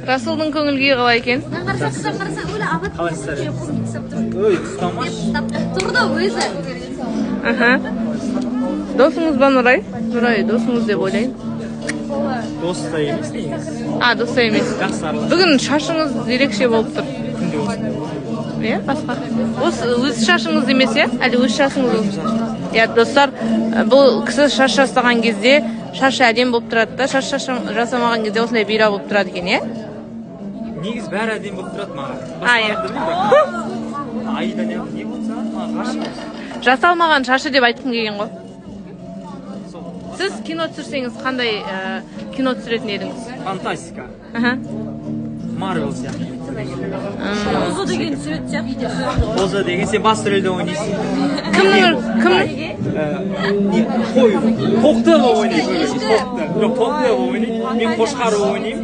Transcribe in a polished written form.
Расылдың көңіл күйі қалай екен? Қалайсыздар? Ой, тұстамаш. Тұрды өзі. Досыңыз ба Нұрай? Нұрай досыңыз деп ойлайын. Дос та емес негізі. Дос та емес. Бүгін шашыңыз ерекше болып тұр. Күнде осындай. Иә, басқа. Өз шашыңыз емес, иә? Әлі өз шашыңыз? Иә, достар, бұл кісі шаш жасаған кезде шашы әдем болып тұрады да, шаш жасамаған кезде осындай бейра болып тұрады екен, иә? Негіз бәрі әдем болып тұрады маған. Иә. Айда не болса, маған ғашық. Жасалмаған шашы деп айтқым келген ғой. Сіз кино түсірсеңіз қандай кино түсіретін едіңіз? Фантастика. Марвел сияқты. Озо деген сурет сияқты. Озо деген сен басты рөлде ойнайсың. Кім? Тоқты ойнайсың. Тоқты ойнайсың. Мен қошқар ойнаймын.